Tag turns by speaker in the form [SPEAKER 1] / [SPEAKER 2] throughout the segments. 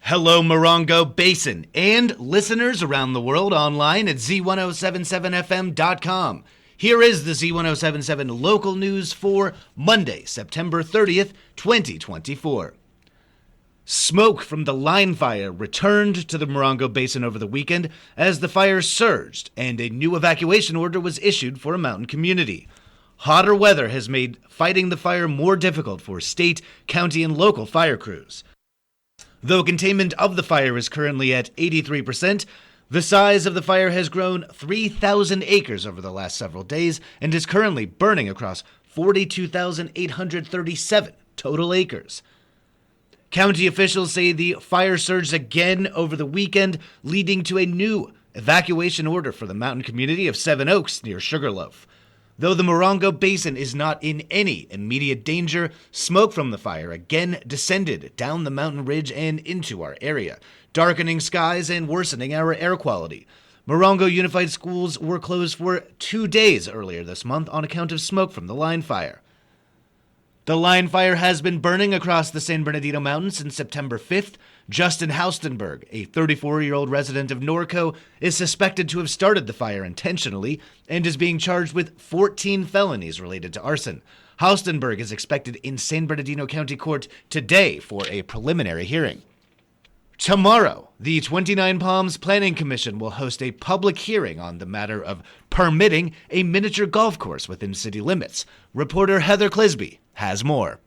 [SPEAKER 1] Hello, Morongo Basin, and listeners around the world online at Z107.7fm.com. Here is the Z107.7 local news for Monday, September 30th, 2024. Smoke from the line fire returned to the Morongo Basin over the weekend as the fire surged and a new evacuation order was issued for a mountain community. Hotter weather has made fighting the fire more difficult for state, county, and local fire crews. Though containment of the fire is currently at 83%, the size of the fire has grown 3,000 acres over the last several days and is currently burning across 42,837 total acres. County officials say the fire surged again over the weekend, leading to a new evacuation order for the mountain community of Seven Oaks near Sugarloaf. Though the Morongo Basin is not in any immediate danger, smoke from the fire again descended down the mountain ridge and into our area, darkening skies and worsening our air quality. Morongo Unified Schools were closed for 2 days earlier this month on account of smoke from the line fire. The line fire has been burning across the San Bernardino Mountains since September 5th. Justin Haustenberg, a 34-year-old resident of Norco, is suspected to have started the fire intentionally and is being charged with 14 felonies related to arson. Haustenberg is expected in San Bernardino County Court today for a preliminary hearing. Tomorrow, the 29 Palms Planning Commission will host a public hearing on the matter of permitting a miniature golf course within city limits. Reporter Heather Clisby has more.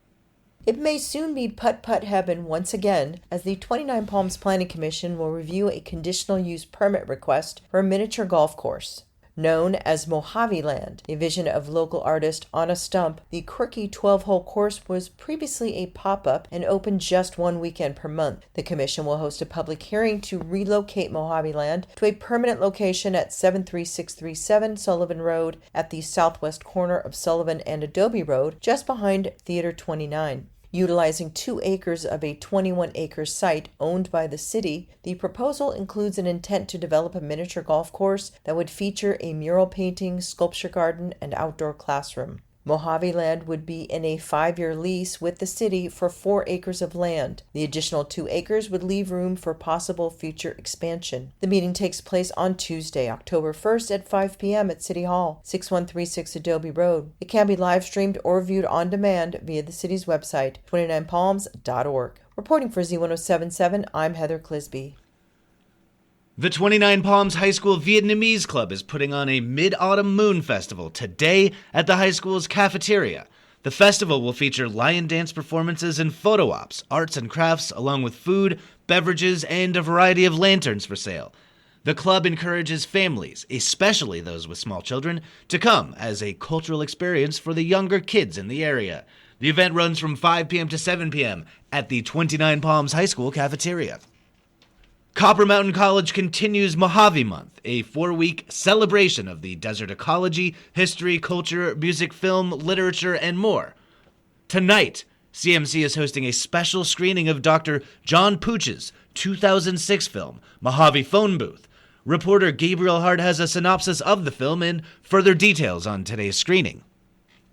[SPEAKER 2] It may soon be putt-putt heaven once again, as the 29 Palms Planning Commission will review a conditional use permit request for a miniature golf course. Known as Mojaveland, a vision of local artist Anna Stump, the quirky 12-hole course was previously a pop-up and opened just one weekend per month. The commission will host a public hearing to relocate Mojaveland to a permanent location at 73637 Sullivan Road at the southwest corner of Sullivan and Adobe Road, just behind Theater 29. Utilizing 2 acres of a 21-acre site owned by the city, the proposal includes an intent to develop a miniature golf course that would feature a mural painting, sculpture garden, and outdoor classroom. Mojaveland would be in a 5-year lease with the city for 4 acres of land. The additional 2 acres would leave room for possible future expansion. The meeting takes place on Tuesday, October 1st at 5 p.m. at City Hall, 6136 Adobe Road. It can be live streamed or viewed on demand via the city's website, 29palms.org. Reporting for Z107.7, I'm Heather Clisby.
[SPEAKER 1] The 29 Palms High School Vietnamese Club is putting on a Mid-Autumn Moon Festival today at the high school's cafeteria. The festival will feature lion dance performances and photo ops, arts and crafts, along with food, beverages, and a variety of lanterns for sale. The club encourages families, especially those with small children, to come as a cultural experience for the younger kids in the area. The event runs from 5 p.m. to 7 p.m. at the 29 Palms High School cafeteria. Copper Mountain College continues Mojave Month, a 4-week celebration of the desert ecology, history, culture, music, film, literature, and more. Tonight, CMC is hosting a special screening of Dr. John Pooch's 2006 film, Mojave Phone Booth. Reporter Gabriel Hart has a synopsis of the film and further details on today's screening.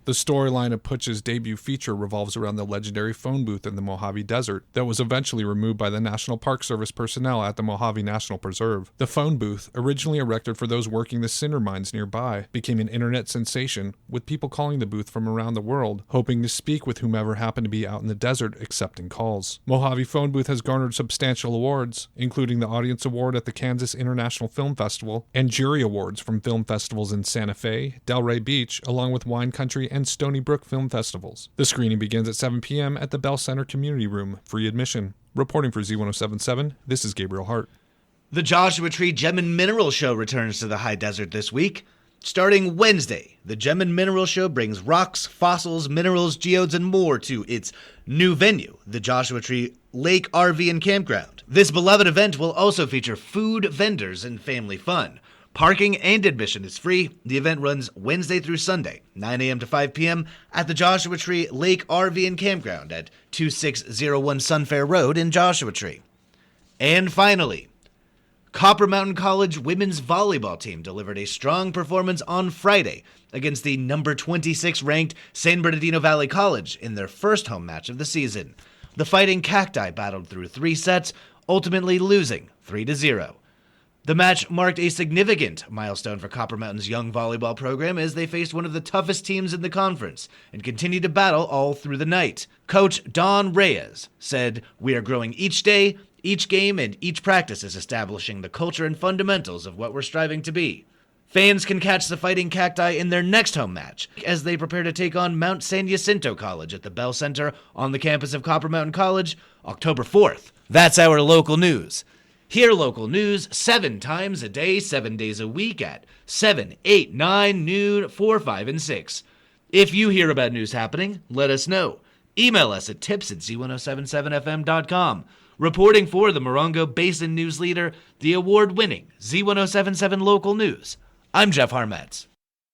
[SPEAKER 3] The storyline of Putch's debut feature revolves around the legendary phone booth in the Mojave Desert that was eventually removed by the National Park Service personnel at the Mojave National Preserve. The phone booth, originally erected for those working the cinder mines nearby, became an internet sensation, with people calling the booth from around the world, hoping to speak with whomever happened to be out in the desert accepting calls. Mojave Phone Booth has garnered substantial awards, including the Audience Award at the Kansas International Film Festival and jury awards from film festivals in Santa Fe, Delray Beach, along with Wine Country and Stony Brook Film Festivals. The screening begins at 7 p.m. at the Bell Center Community Room, free admission. Reporting for Z107.7, this is Gabriel Hart.
[SPEAKER 1] The Joshua Tree Gem and Mineral Show returns to the high desert this week. Starting Wednesday, the Gem and Mineral Show brings rocks, fossils, minerals, geodes, and more to its new venue, the Joshua Tree Lake RV and Campground. This beloved event will also feature food, vendors, and family fun. Parking and admission is free. The event runs Wednesday through Sunday, 9 a.m. to 5 p.m. at the Joshua Tree Lake RV and Campground at 2601 Sunfair Road in Joshua Tree. And finally, Copper Mountain College women's volleyball team delivered a strong performance on Friday against the number 26 ranked San Bernardino Valley College in their first home match of the season. The Fighting Cacti battled through 3 sets, ultimately losing 3-0. The match marked a significant milestone for Copper Mountain's young volleyball program as they faced one of the toughest teams in the conference and continued to battle all through the night. Coach Don Reyes said, "We are growing each day, each game, and each practice is establishing the culture and fundamentals of what we're striving to be." Fans can catch the Fighting Cacti in their next home match as they prepare to take on Mount San Jacinto College at the Bell Center on the campus of Copper Mountain College, October 4th. That's our local news. Hear local news 7 times a day, 7 days a week at 7, 8, 9, noon, 4, 5, and 6. If you hear about news happening, let us know. Email us at tips@Z107.7fm.com. Reporting for the Morongo Basin News Leader, the award-winning Z107.7 Local News, I'm Jeff Harmetz.